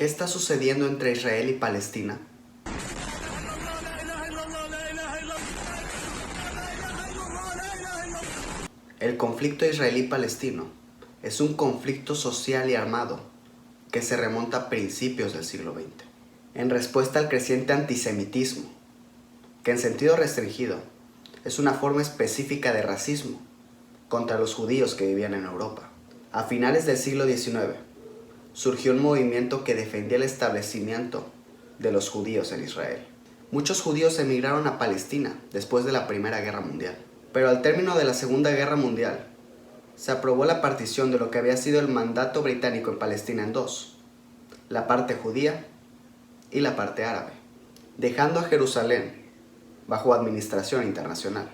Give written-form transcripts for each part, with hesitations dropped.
¿Qué está sucediendo entre Israel y Palestina? El conflicto israelí-palestino es un conflicto social y armado que se remonta a principios del siglo XX, en respuesta al creciente antisemitismo, que en sentido restringido es una forma específica de racismo contra los judíos que vivían en Europa. A finales del siglo XIX surgió un movimiento que defendía el establecimiento de los judíos en Israel. Muchos judíos emigraron a Palestina después de la Primera Guerra Mundial, pero al término de la Segunda Guerra Mundial se aprobó la partición de lo que había sido el mandato británico en Palestina en dos, la parte judía y la parte árabe, dejando a Jerusalén bajo administración internacional.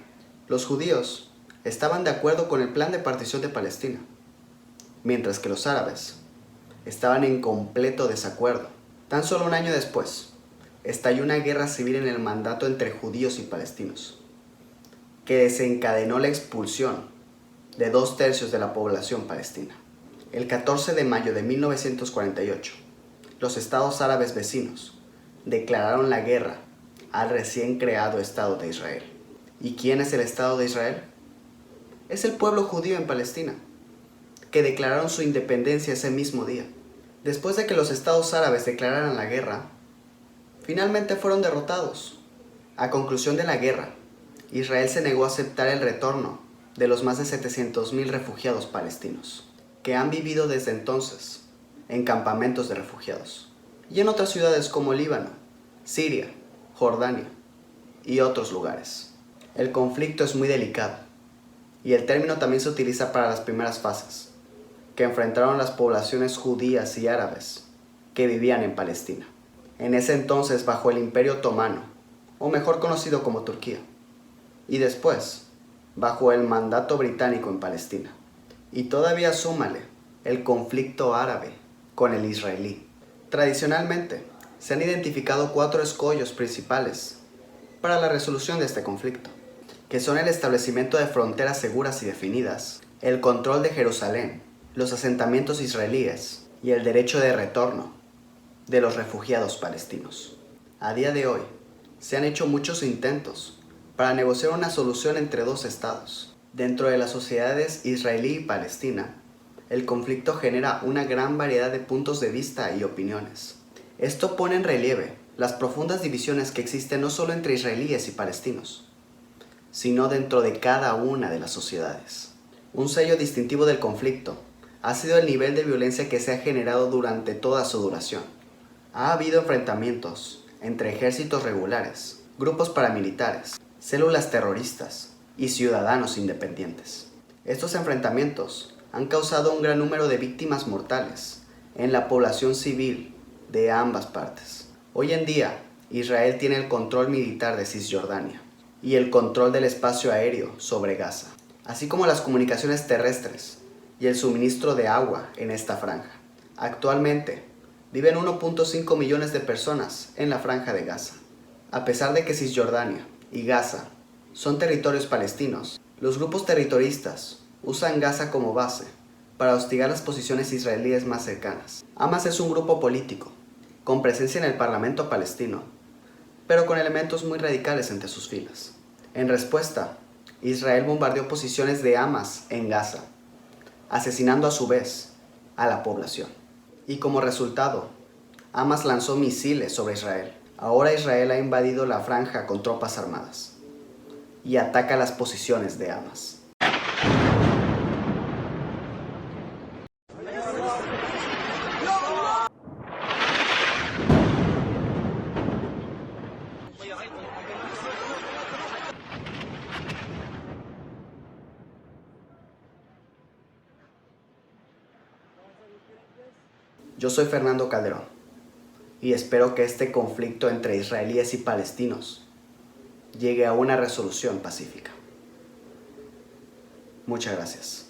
Los judíos estaban de acuerdo con el plan de partición de Palestina, mientras que los árabes estaban en completo desacuerdo. Tan solo un año después, estalló una guerra civil en el mandato entre judíos y palestinos, que desencadenó la expulsión de 2/3 de la población palestina. El 14 de mayo de 1948, los estados árabes vecinos declararon la guerra al recién creado Estado de Israel. ¿Y quién es el Estado de Israel? Es el pueblo judío en Palestina, que declararon su independencia ese mismo día. Después de que los estados árabes declararan la guerra, finalmente fueron derrotados. A conclusión de la guerra, Israel se negó a aceptar el retorno de los más de 700,000 refugiados palestinos, que han vivido desde entonces en campamentos de refugiados, y en otras ciudades como Líbano, Siria, Jordania y otros lugares. El conflicto es muy delicado, y el término también se utiliza para las primeras fases, que enfrentaron las poblaciones judías y árabes que vivían en Palestina, en ese entonces bajo el Imperio Otomano, o mejor conocido como Turquía, y después bajo el mandato británico en Palestina. Y todavía súmale el conflicto árabe con el israelí. Tradicionalmente, se han identificado 4 escollos principales para la resolución de este conflicto, que son el establecimiento de fronteras seguras y definidas, el control de Jerusalén, los asentamientos israelíes y el derecho de retorno de los refugiados palestinos. A día de hoy, se han hecho muchos intentos para negociar una solución entre dos estados. Dentro de las sociedades israelí y palestina, el conflicto genera una gran variedad de puntos de vista y opiniones. Esto pone en relieve las profundas divisiones que existen no solo entre israelíes y palestinos, sino dentro de cada una de las sociedades. Un sello distintivo del conflicto ha sido el nivel de violencia que se ha generado durante toda su duración. Ha habido enfrentamientos entre ejércitos regulares, grupos paramilitares, células terroristas y ciudadanos independientes. Estos enfrentamientos han causado un gran número de víctimas mortales en la población civil de ambas partes. Hoy en día, Israel tiene el control militar de Cisjordania y el control del espacio aéreo sobre Gaza, así como las comunicaciones terrestres y el suministro de agua en esta franja. Actualmente, viven 1.5 millones de personas en la franja de Gaza. A pesar de que Cisjordania y Gaza son territorios palestinos, los grupos terroristas usan Gaza como base para hostigar las posiciones israelíes más cercanas. Hamas es un grupo político, con presencia en el Parlamento palestino, pero con elementos muy radicales entre sus filas. En respuesta, Israel bombardeó posiciones de Hamas en Gaza, asesinando a su vez a la población. Y como resultado, Hamas lanzó misiles sobre Israel. Ahora Israel ha invadido la franja con tropas armadas y ataca las posiciones de Hamas. Yo soy Fernando Calderón y espero que este conflicto entre israelíes y palestinos llegue a una resolución pacífica. Muchas gracias.